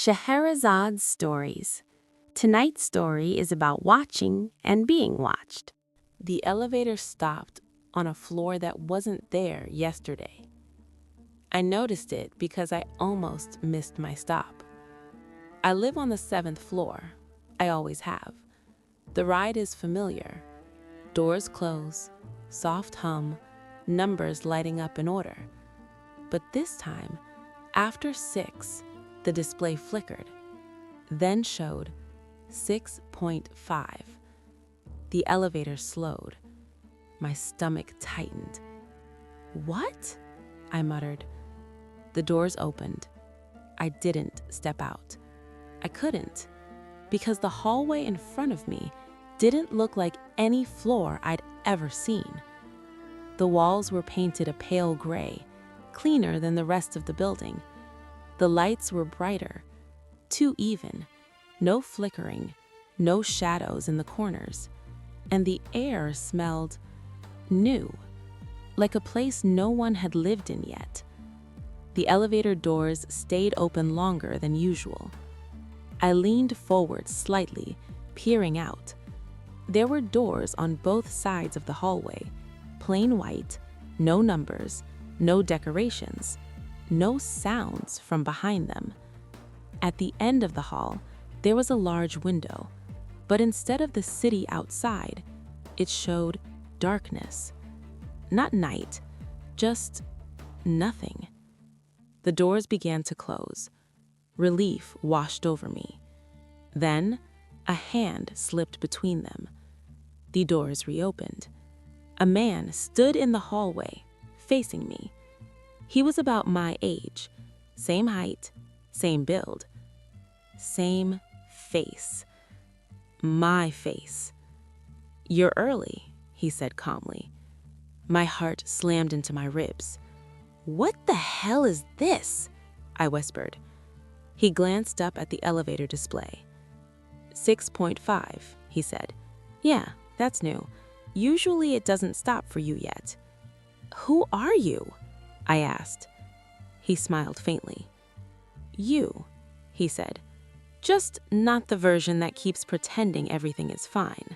Scheherazade Stories. Tonight's story is about watching and being watched. The elevator stopped on a floor that wasn't there yesterday. I noticed it because I almost missed my stop. I live on the 7th floor. I always have. The ride is familiar. Doors close, soft hum, numbers lighting up in order. But this time, after 6, the display flickered, then showed 6.5. The elevator slowed. My stomach tightened. "What?" I muttered. The doors opened. I didn't step out. I couldn't, because the hallway in front of me didn't look like any floor I'd ever seen. The walls were painted a pale gray, cleaner than the rest of the building. The lights were brighter, too even, no flickering, no shadows in the corners, and the air smelled new, like a place no one had lived in yet. The elevator doors stayed open longer than usual. I leaned forward slightly, peering out. There were doors on both sides of the hallway, plain white, no numbers, no decorations, no sounds from behind them. At the end of the hall, there was a large window, but instead of the city outside, it showed darkness. Not night, just nothing. The doors began to close. Relief washed over me. Then, a hand slipped between them. The doors reopened. A man stood in the hallway, facing me. He was about my age, same height, same build, same face. My face. "You're early," he said calmly. My heart slammed into my ribs. "What the hell is this?" I whispered. He glanced up at the elevator display. 6.5, he said. "Yeah, that's new. Usually it doesn't stop for you yet." "Who are you?" I asked. He smiled faintly. "You," he said. "Just not the version that keeps pretending everything is fine."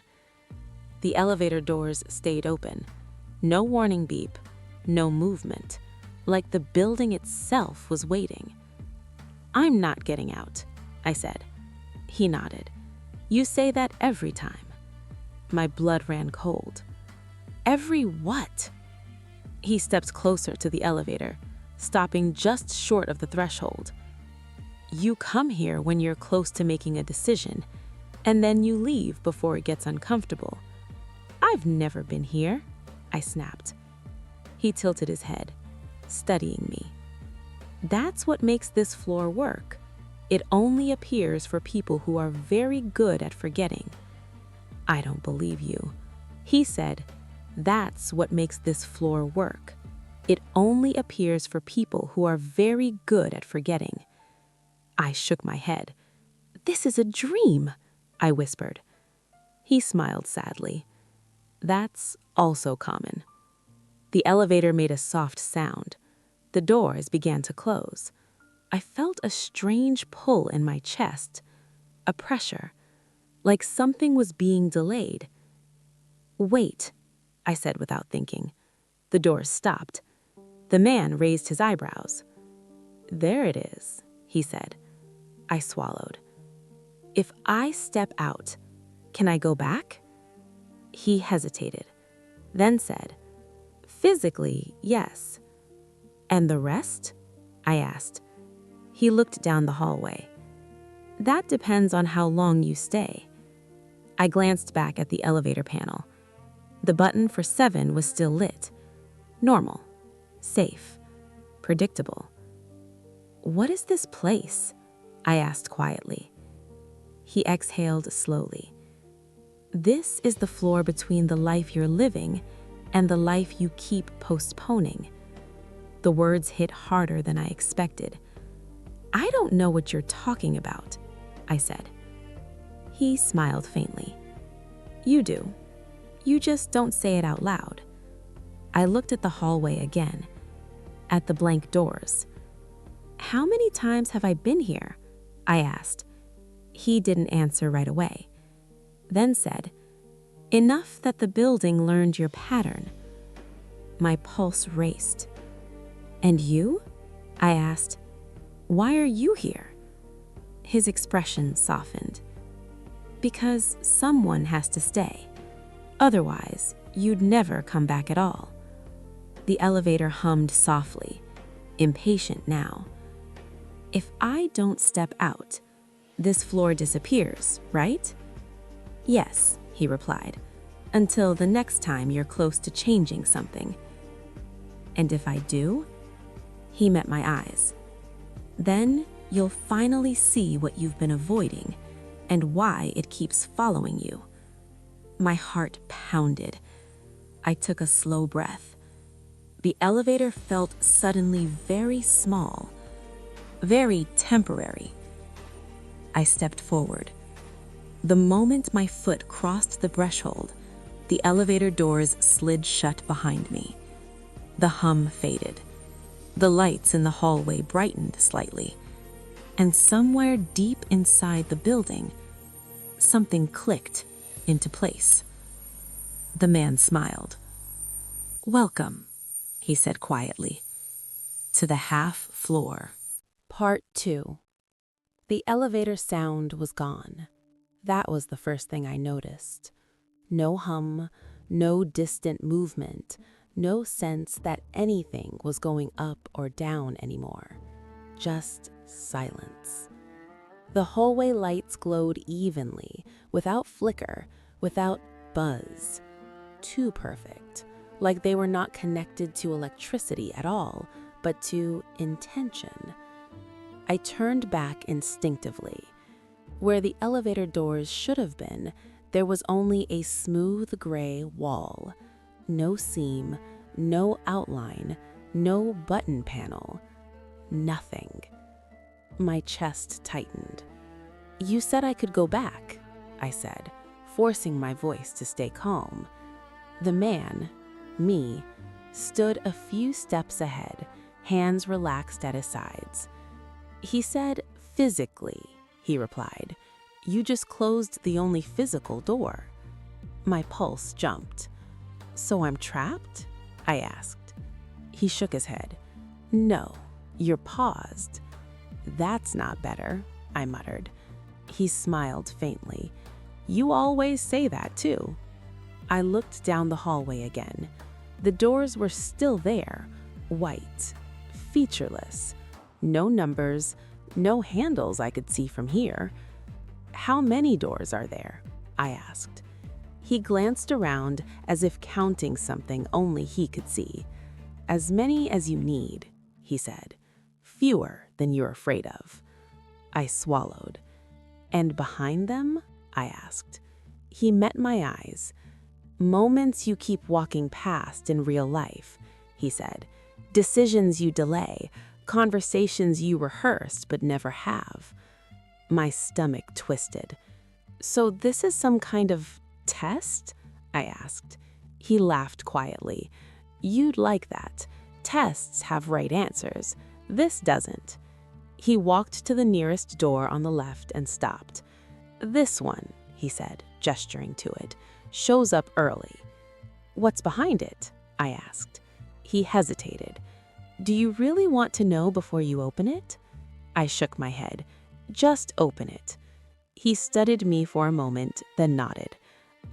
The elevator doors stayed open. No warning beep, no movement, like the building itself was waiting. "I'm not getting out," I said. He nodded. "You say that every time." My blood ran cold. "Every what?" He stepped closer to the elevator, stopping just short of the threshold. "You come here when you're close to making a decision, and then you leave before it gets uncomfortable." "I've never been here," I snapped. He tilted his head, studying me. "That's what makes this floor work. It only appears for people who are very good at forgetting." "I don't believe you." He said, "That's what makes this floor work. It only appears for people who are very good at forgetting." I shook my head. "This is a dream," I whispered. He smiled sadly. "That's also common." The elevator made a soft sound. The doors began to close. I felt a strange pull in my chest, a pressure, like something was being delayed. "Wait," I said without thinking. The doors stopped. The man raised his eyebrows. "There it is," he said. I swallowed. "If I step out, can I go back?" He hesitated, then said, "Physically, yes." "And the rest?" I asked. He looked down the hallway. "That depends on how long you stay." I glanced back at the elevator panel. The button for 7 was still lit. Normal, safe, predictable. "What is this place?" I asked quietly. He exhaled slowly. "This is the floor between the life you're living and the life you keep postponing." The words hit harder than I expected. "I don't know what you're talking about," I said. He smiled faintly. "You do. You just don't say it out loud." I looked at the hallway again, at the blank doors. "How many times have I been here?" I asked. He didn't answer right away, then said, "Enough that the building learned your pattern." My pulse raced. "And you?" I asked. "Why are you here?" His expression softened. "Because someone has to stay. Otherwise, you'd never come back at all." The elevator hummed softly, impatient now. "If I don't step out, this floor disappears, right?" "Yes," he replied, "until the next time you're close to changing something." "And if I do?" He met my eyes. "Then you'll finally see what you've been avoiding and why it keeps following you." My heart pounded. I took a slow breath. The elevator felt suddenly very small, very temporary. I stepped forward. The moment my foot crossed the threshold, the elevator doors slid shut behind me. The hum faded. The lights in the hallway brightened slightly. And somewhere deep inside the building, something clicked into place. The man smiled. "Welcome," he said quietly, "to the half floor." Part 2. The elevator sound was gone. That was the first thing I noticed. No hum, no distant movement, no sense that anything was going up or down anymore. Just silence. The hallway lights glowed evenly, without flicker, without buzz. Too perfect, like they were not connected to electricity at all, but to intention. I turned back instinctively. Where the elevator doors should have been, there was only a smooth gray wall. No seam, no outline, no button panel. Nothing. My chest tightened. "You said I could go back," I said, forcing my voice to stay calm. The man, me, stood a few steps ahead, hands relaxed at his sides. "He said physically," he replied. "You just closed the only physical door." My pulse jumped. "So I'm trapped?" I asked. He shook his head. "No, you're paused." "That's not better," I muttered. He smiled faintly. "You always say that too." I looked down the hallway again. The doors were still there, white, featureless. No numbers, no handles I could see from here. "How many doors are there?" I asked. He glanced around as if counting something only he could see. "As many as you need," he said. "Fewer than you're afraid of." I swallowed. "And behind them?" I asked. He met my eyes. "Moments you keep walking past in real life," he said. "Decisions you delay, conversations you rehearsed but never have." My stomach twisted. "So this is some kind of test?" I asked. He laughed quietly. "You'd like that. Tests have right answers. This doesn't." He walked to the nearest door on the left and stopped. "This one," he said, gesturing to it, "shows up early." "What's behind it?" I asked. He hesitated. "Do you really want to know before you open it?" I shook my head. "Just open it." He studied me for a moment, then nodded.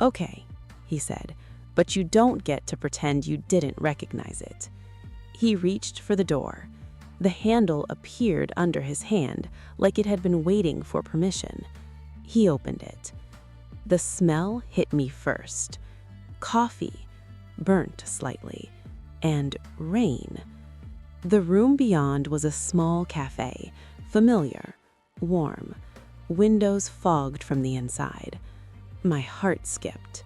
"Okay," he said, "but you don't get to pretend you didn't recognize it." He reached for the door. The handle appeared under his hand, like it had been waiting for permission. He opened it. The smell hit me first. Coffee, burnt slightly, and rain. The room beyond was a small cafe, familiar, warm, windows fogged from the inside. My heart skipped.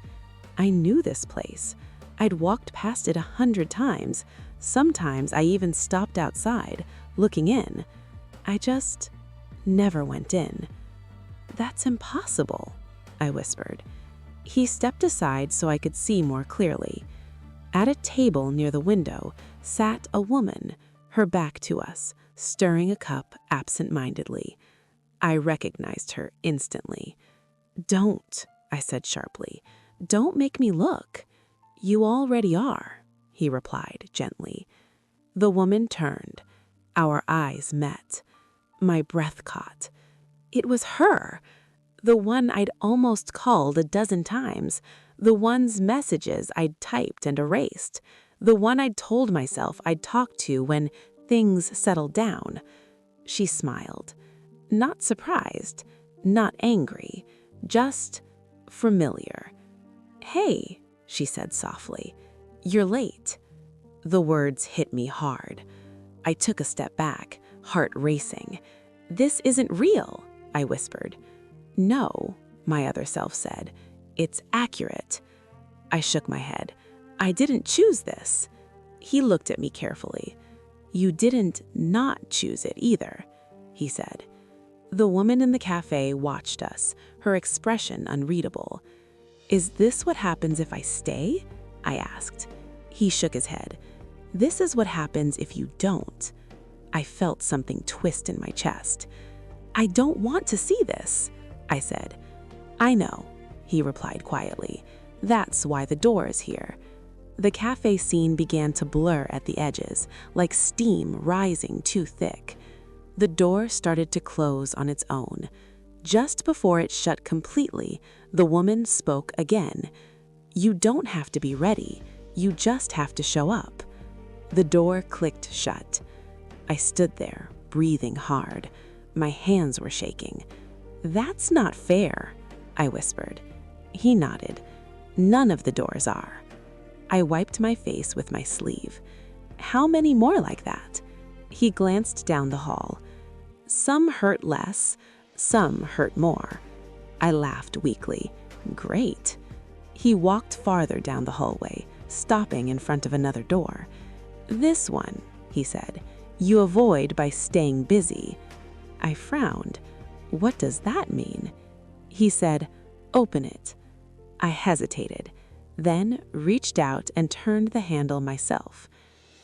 I knew this place. I'd walked past it 100 times. Sometimes I even stopped outside, looking in. I just never went in. "That's impossible," I whispered. He stepped aside so I could see more clearly. At a table near the window sat a woman, her back to us, stirring a cup absent-mindedly. I recognized her instantly. "Don't," I said sharply. "Don't make me look." "You already are," he replied gently. The woman turned. Our eyes met. My breath caught. It was her, the one I'd almost called a dozen times, the one's messages I'd typed and erased, the one I'd told myself I'd talk to when things settled down. She smiled. Not surprised, not angry, just familiar. "Hey," she said softly, "you're late." The words hit me hard. I took a step back, heart racing. "This isn't real," I whispered. "No," my other self said. "It's accurate." I shook my head. "I didn't choose this." He looked at me carefully. "You didn't not choose it either," he said. The woman in the cafe watched us, her expression unreadable. "Is this what happens if I stay?" I asked. He shook his head. "This is what happens if you don't." I felt something twist in my chest. "I don't want to see this," I said. "I know," he replied quietly. "That's why the door is here." The cafe scene began to blur at the edges, like steam rising too thick. The door started to close on its own. Just before it shut completely, the woman spoke again. "You don't have to be ready. You just have to show up." The door clicked shut. I stood there, breathing hard. My hands were shaking. "That's not fair," I whispered. He nodded. "None of the doors are." I wiped my face with my sleeve. "How many more like that?" He glanced down the hall. "Some hurt less, some hurt more." I laughed weakly. "Great." He walked farther down the hallway, stopping in front of another door. "This one," he said, "you avoid by staying busy." I frowned. "What does that mean?" He said, "Open it." I hesitated, then reached out and turned the handle myself.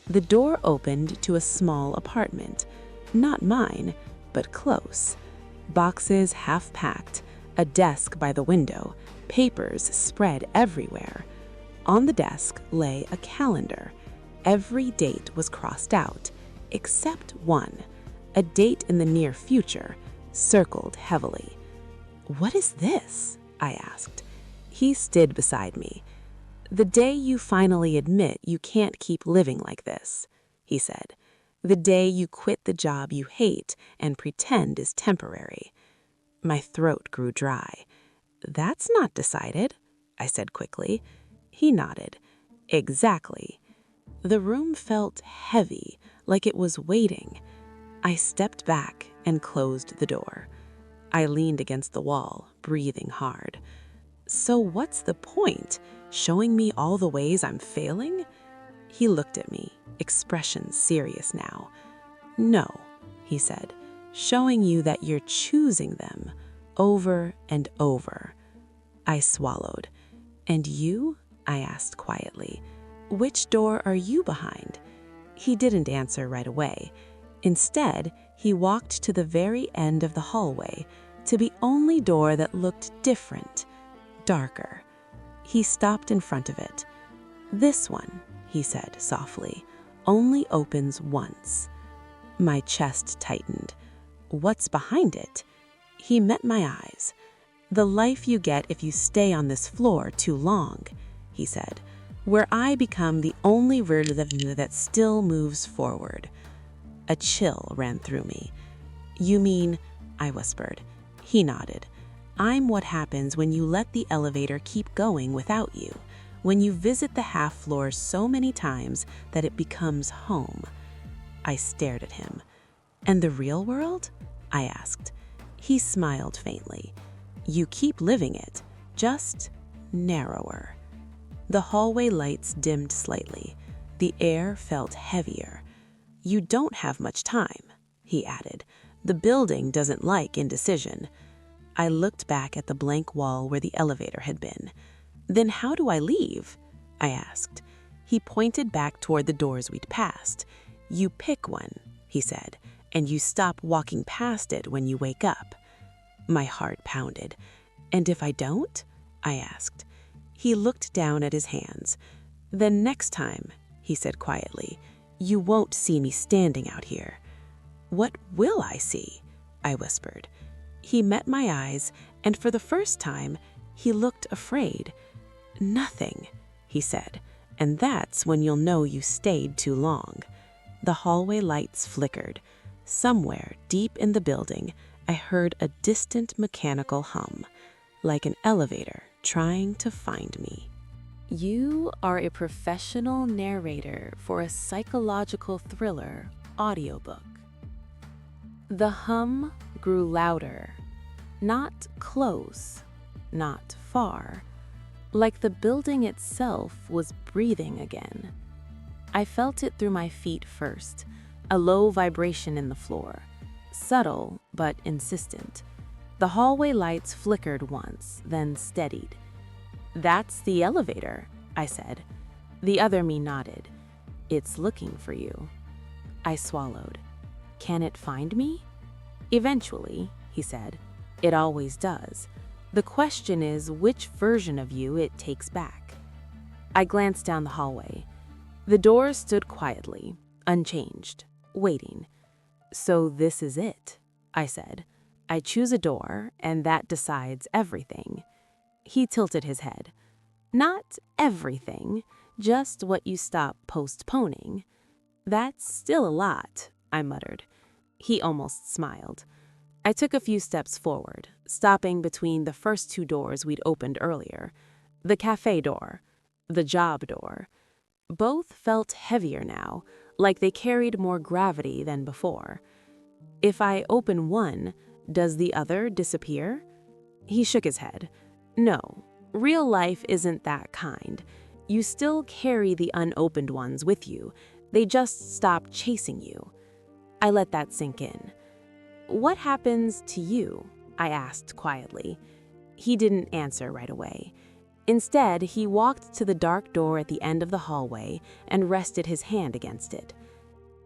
The door opened to a small apartment, not mine, but close. Boxes half packed, a desk by the window, papers spread everywhere. On the desk lay a calendar. Every date was crossed out, except one, a date in the near future, circled heavily. "What is this?" I asked. He stood beside me. "The day you finally admit you can't keep living like this," he said. "The day you quit the job you hate and pretend is temporary." My throat grew dry. "That's not decided," I said quickly. He nodded. "Exactly." The room felt heavy, like it was waiting. I stepped back and closed the door. I leaned against the wall, breathing hard. "So what's the point? Showing me all the ways I'm failing?" He looked at me, expression serious now. "No," he said, "showing you that you're choosing them over and over." I swallowed. "And you?" I asked quietly. "Which door are you behind?" He didn't answer right away. Instead, he walked to the very end of the hallway, to the only door that looked different, darker. He stopped in front of it. "This one," he said softly, "only opens once." My chest tightened. "What's behind it?" He met my eyes. "The life you get if you stay on this floor too long," he said, "where I become the only version of you that still moves forward." A chill ran through me. "You mean," I whispered. He nodded. "I'm what happens when you let the elevator keep going without you, when you visit the half floor so many times that it becomes home." I stared at him. "And the real world?" I asked. He smiled faintly. "You keep living it, just narrower." The hallway lights dimmed slightly. The air felt heavier. "You don't have much time," he added. "The building doesn't like indecision." I looked back at the blank wall where the elevator had been. "Then how do I leave?" I asked. He pointed back toward the doors we'd passed. "You pick one," he said, "and you stop walking past it when you wake up." My heart pounded. And if I don't? I asked. He looked down at his hands. Then next time, he said quietly, you won't see me standing out here. What will I see? I whispered. He met my eyes, and for the first time, he looked afraid. Nothing, he said, and that's when you'll know you stayed too long. The hallway lights flickered. Somewhere deep in the building, I heard a distant mechanical hum, like an elevator trying to find me. You are a professional narrator for a psychological thriller audiobook. The hum grew louder, not close, not far, like the building itself was breathing again. I felt it through my feet first, a low vibration in the floor, subtle but insistent. The hallway lights flickered once, then steadied. That's the elevator, I said. The other me nodded. It's looking for you. I swallowed. Can it find me? Eventually, he said. It always does. The question is which version of you it takes back. I glanced down the hallway. The door stood quietly, unchanged, waiting. So this is it, I said. I choose a door, and that decides everything. He tilted his head. Not everything, just what you stop postponing. That's still a lot, I muttered. He almost smiled. I took a few steps forward, stopping between the first two doors we'd opened earlier. The cafe door, the job door. Both felt heavier now, like they carried more gravity than before. If I open one, does the other disappear? He shook his head. No, real life isn't that kind. You still carry the unopened ones with you. They just stop chasing you. I let that sink in. What happens to you? I asked quietly. He didn't answer right away. Instead, he walked to the dark door at the end of the hallway and rested his hand against it.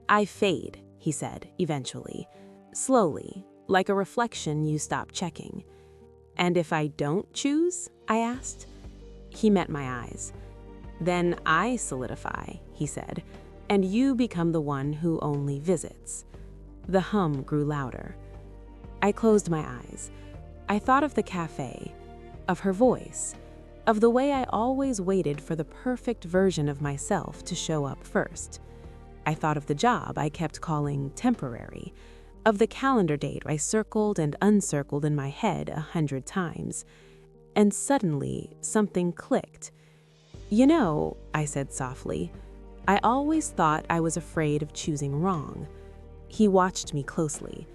I fade, he said eventually, slowly, like a reflection you stop checking. And if I don't choose? I asked. He met my eyes. Then I solidify, he said, and you become the one who only visits. The hum grew louder. I closed my eyes. I thought of the cafe, of her voice, of the way I always waited for the perfect version of myself to show up first. I thought of the job I kept calling temporary, of the calendar date I circled and uncircled in my head 100 times. And suddenly, something clicked. You know, I said softly, I always thought I was afraid of choosing wrong. He watched me closely.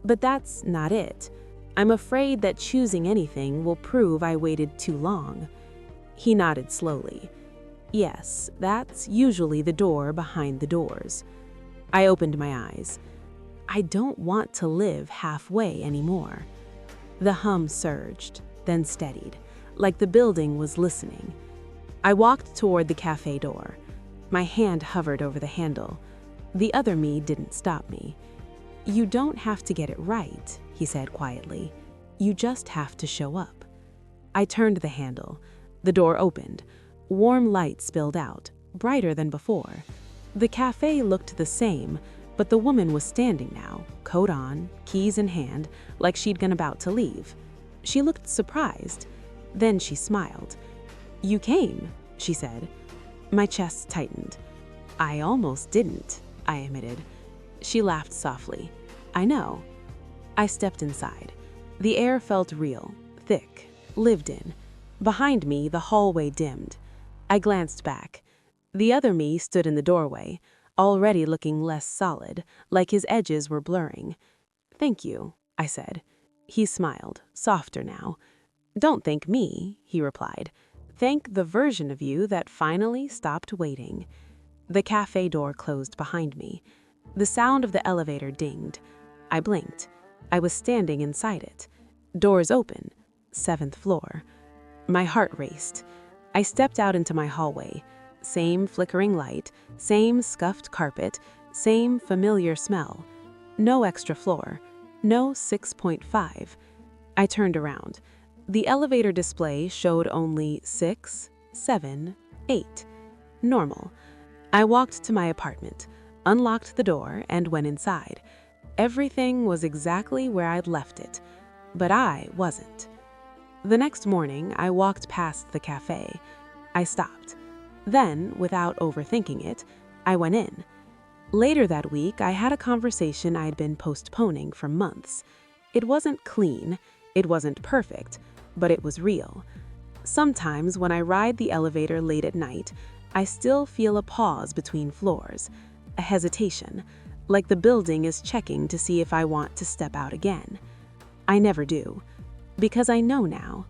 But that's not it. I'm afraid that choosing anything will prove I waited too long. He nodded slowly. Yes, that's usually the door behind the doors. I opened my eyes. I don't want to live halfway anymore. The hum surged, then steadied, like the building was listening. I walked toward the cafe door. My hand hovered over the handle. The other me didn't stop me. You don't have to get it right, he said quietly. You just have to show up. I turned the handle. The door opened. Warm light spilled out, brighter than before. The cafe looked the same, but the woman was standing now, coat on, keys in hand, like she'd been about to leave. She looked surprised. Then she smiled. You came, she said. My chest tightened. I almost didn't, I admitted. She laughed softly. I know. I stepped inside. The air felt real, thick, lived in. Behind me, the hallway dimmed. I glanced back. The other me stood in the doorway, already looking less solid, like his edges were blurring. Thank you, I said. He smiled, softer now. Don't thank me, he replied. Thank the version of you that finally stopped waiting. The cafe door closed behind me. The sound of the elevator dinged. I blinked. I was standing inside it. Doors open. 7th floor. My heart raced. I stepped out into my hallway. Same flickering light, same scuffed carpet, same familiar smell. No extra floor. No 6.5. I turned around. The elevator display showed only 6, 7, 8. Normal. I walked to my apartment, unlocked the door, and went inside. Everything was exactly where I'd left it, but I wasn't. The next morning, I walked past the cafe. I stopped. Then, without overthinking it, I went in. Later that week, I had a conversation I'd been postponing for months. It wasn't clean, it wasn't perfect, but it was real. Sometimes when I ride the elevator late at night, I still feel a pause between floors, a hesitation, like the building is checking to see if I want to step out again. I never do, because I know now.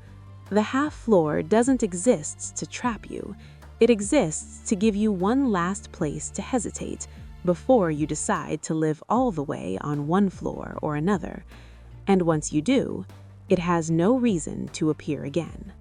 The half floor doesn't exist to trap you. It exists to give you one last place to hesitate before you decide to live all the way on one floor or another. And once you do, it has no reason to appear again.